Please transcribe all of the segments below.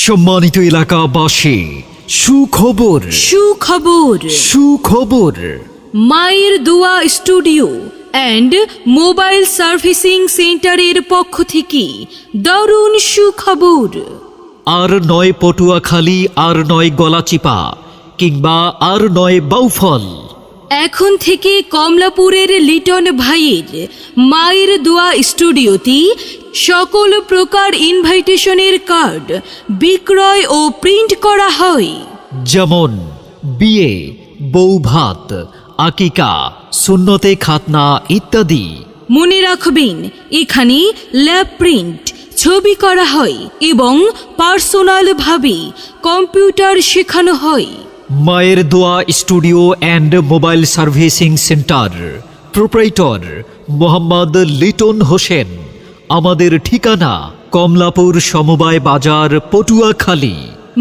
সম্মানিত এলাকাবাসী, সুখবর সুখবর সুখবর মায়ের দোয়া স্টুডিও অ্যান্ড মোবাইল সার্ভিসিং সেন্টারের পক্ষ থেকে দারুণ সুখবর। আর নয় পটুয়াখালী, আর নয় গলাচিপা, কিংবা আর নয় বাউফল। এখন থেকে কমলাপুরের লিটন ভাইয়ের মায়ের দোয়া স্টুডিওতে সকল প্রকার ইনভাইটেশনের কার্ড বিক্রয় ও প্রিন্ট করা হয়। যেমন বিয়ে, বৌভাত, আকিকা, সুন্নতে খাতনা ইত্যাদি। মনে রাখবেন, এখানে ল্যাব প্রিন্ট ছবি করা হয় এবং পার্সোনালভাবে কম্পিউটার শেখানো হয়। মায়ের দোয়া studio and mobile servicing centre, প্রোপ্রাইটর Mohammad Liton Hossain. আমাদের ঠিকানা কমলাপুর সমবায় বাজার, পটুয়াখালী।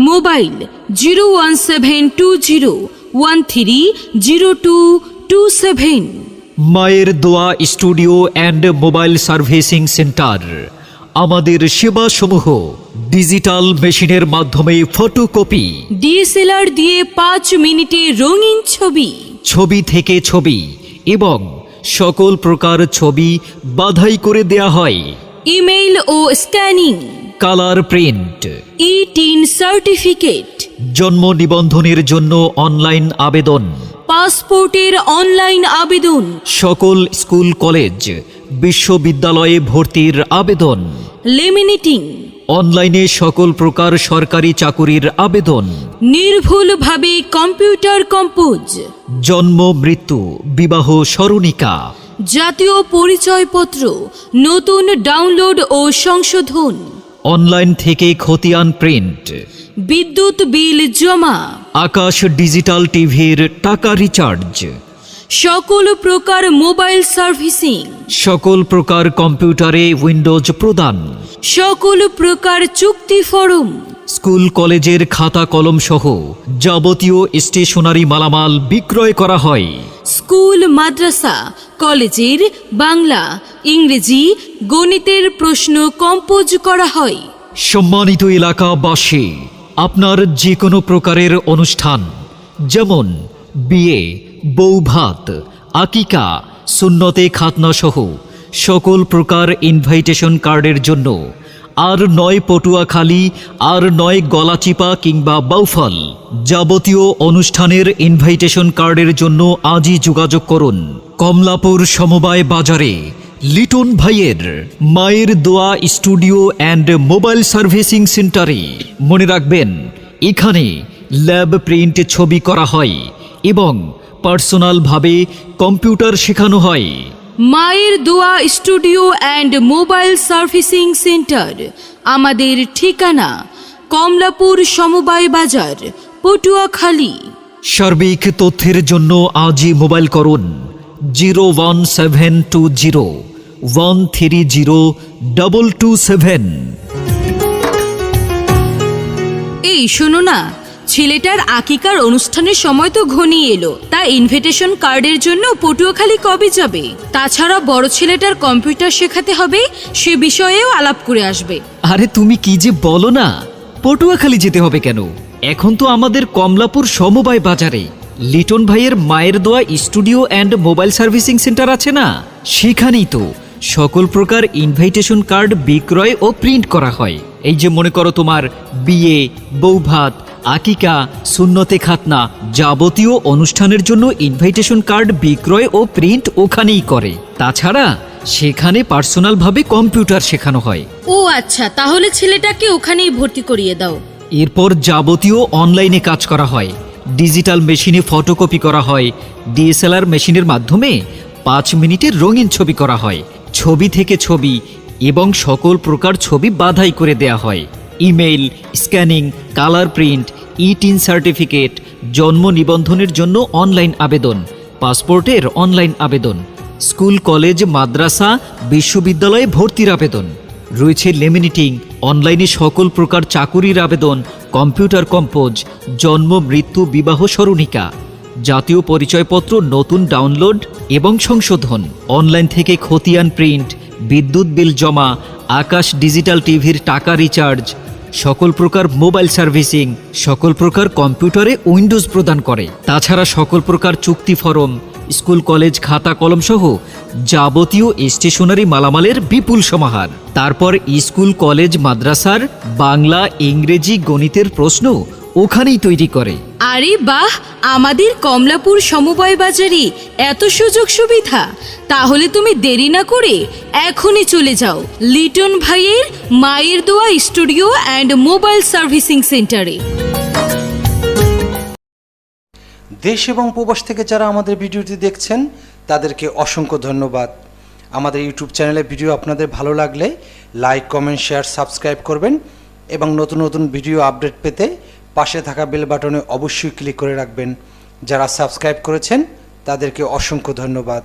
মোবাইল 01720130227। মায়ের দোয়া studio and mobile servicing centre. আমাদের সেবাসমূহ ডিজিটাল মেশিনের মাধ্যমে ফটোকপি, ডিএসএলআর দিয়ে 5 মিনিটে রঙিন ছবি, ছবি থেকে ছবি এবং সকল প্রকার ছবি বাধাই করে দেয়া হয়। ইমেইল ও স্ক্যানিং, কালার প্রিন্ট, ই-3 সার্টিফিকেট, জন্ম নিবন্ধনের জন্য অনলাইন আবেদন, পাসপোর্টের অনলাইন আবেদন, সকল স্কুল কলেজ বিশ্ববিদ্যালয়ে ভর্তির আবেদন, লেমিনেটিং, অনলাইনে সকল প্রকার সরকারি চাকুরির আবেদন, নির্ভুলভাবে কম্পিউটার কম্পোজ, জন্ম মৃত্যু বিবাহ স্মরণিকা, জাতীয় পরিচয়পত্র নতুন ডাউনলোড ও সংশোধন, অনলাইন থেকে খতিয়ান প্রিন্ট, বিদ্যুৎ বিল জমা, আকাশ ডিজিটাল টিভির টাকা রিচার্জ, সকল প্রকার মোবাইল সার্ভিসিং, সকল প্রকার কম্পিউটারে উইন্ডোজ প্রদান, সকল প্রকার চুক্তি ফরম, স্কুল কলেজের খাতা কলম সহ যাবতীয় স্টেশনারি মালামাল বিক্রয় করা হয়। স্কুল মাদ্রাসা কলেজের বাংলা, ইংরেজি, গণিতের প্রশ্ন কম্পোজ করা হয়। সম্মানিত এলাকাবাসী, আপনার যে কোনো প্রকারের অনুষ্ঠান, যেমন বিয়ে, বৌভাত, আকিকা, সুন্নতে খাতনা সহ সকল প্রকার ইনভাইটেশন কার্ডের জন্য আর নয় পটুয়াখালী, আর নয় গলাচিপা কিংবা বাউফল, যাবতীয় অনুষ্ঠানের ইনভাইটেশন কার্ডের জন্য আজই যোগাযোগ করুন কমলাপুর সমবায় বাজারে লিটন ভাইয়ের মায়ের দোয়া স্টুডিও অ্যান্ড মোবাইল সার্ভিসিং সেন্টারে। মনে রাখবেন, এখানে ল্যাব প্রিন্ট ছবি করা হয় এবং পার্সোনালভাবে কম্পিউটার শেখানো হয়। মায়ের দোয়া studio and mobile servicing centre. আমাদের ঠিকানা কমলাপুর সমবায় বাজার, পটুয়াখালী। সার্বিক তথ্যের জন্য আজই মোবাইল করুন 01720130227। এই শোনো না, ছেলেটার আকিকার অনুষ্ঠানের সময় তো ঘনিয়ে এলো, তা ইনভিটেশন কার্ডের জন্য পটুয়াখালী কবে যাবে? তাছাড়া বড় ছেলেটার কম্পিউটার শেখাতে হবে, সে বিষয়েও আলাপ করে আসবে। আরে তুমি কি যে বলো না, পটুয়াখালী যেতে হবে কেন? এখন তো আমাদের কমলাপুর সমবায় বাজারে লিটন ভাইয়ের মায়ের দোয়া studio and mobile servicing centre আছে না, সেখানেই তো সকল প্রকার ইনভাইটেশন কার্ড বিক্রয় ও প্রিন্ট করা হয়। এই যে মনে করো, তোমার বিয়ে, বৌভাত, আকিকা, সুন্নতে খাতনা, যাবতীয় অনুষ্ঠানের জন্য ইনভাইটেশন কার্ড বিক্রয় ও প্রিন্ট ওখানেই করে। তাছাড়া সেখানে পার্সোনালভাবে কম্পিউটার শেখানো হয়। ও আচ্ছা, তাহলে ছেলেটাকে ওখানেই ভর্তি করিয়ে দাও। এরপর যাবতীয় অনলাইনে কাজ করা হয়, ডিজিটাল মেশিনে ফটোকপি করা হয়, ডিএসএলআর মেশিনের মাধ্যমে 5 মিনিটের রঙিন ছবি করা হয়, ছবি থেকে ছবি এবং সকল প্রকার ছবি বাধাই করে দেয়া হয়। ইমেইল, স্ক্যানিং, কালার প্রিন্ট, ই-3 সার্টিফিকেট, জন্ম নিবন্ধনের জন্য অনলাইন আবেদন, পাসপোর্টের অনলাইন আবেদন, স্কুল কলেজ মাদ্রাসা বিশ্ববিদ্যালয়ে ভর্তির আবেদন রয়েছে, লেমিনেটিং, অনলাইনে সকল প্রকার চাকুরির আবেদন, কম্পিউটার কম্পোজ, জন্ম মৃত্যু বিবাহ স্মরণিকা, জাতীয় পরিচয়পত্র নতুন ডাউনলোড এবং সংশোধন, অনলাইন থেকে খতিয়ান প্রিন্ট, বিদ্যুৎ বিল জমা, আকাশ ডিজিটাল টিভির টাকা রিচার্জ, সকল প্রকার মোবাইল সার্ভিসিং, সকল প্রকার কম্পিউটারে উইন্ডোজ প্রদান করে। তাছাড়া সকল প্রকার চুক্তি ফরম, স্কুল কলেজ খাতা কলম সহ যাবতীয় স্টেশনারি মালামালের বিপুল সমাহার। তারপর স্কুল কলেজ মাদ্রাসার বাংলা, ইংরেজি, গণিতের প্রশ্ন ওখানেই তৈরি করে। আরে বাহ, আমাদের কমলাপুর সমবায় বাজারে এত সুযোগ সুবিধা! তাহলে তুমি দেরি না করে এখনই চলে যাও লিটন ভাইয়ের মায়ের দোয়া স্টুডিও অ্যান্ড মোবাইল সার্ভিসিং সেন্টারে। দেশ এবং প্রবাস থেকে যারা আমাদের ভিডিওটি দেখছেন তাদেরকে অসংখ্য ধন্যবাদ। আমাদের ইউটিউব চ্যানেলে ভিডিও আপনাদের ভালো লাগলে লাইক, কমেন্ট, শেয়ার, সাবস্ক্রাইব করবেন এবং নতুন নতুন ভিডিও আপডেট পেতে পাশে থাকা বেল বাটনে অবশ্যই ক্লিক করে রাখবেন। যারা সাবস্ক্রাইব করেছেন তাদেরকে অসংখ্য ধন্যবাদ।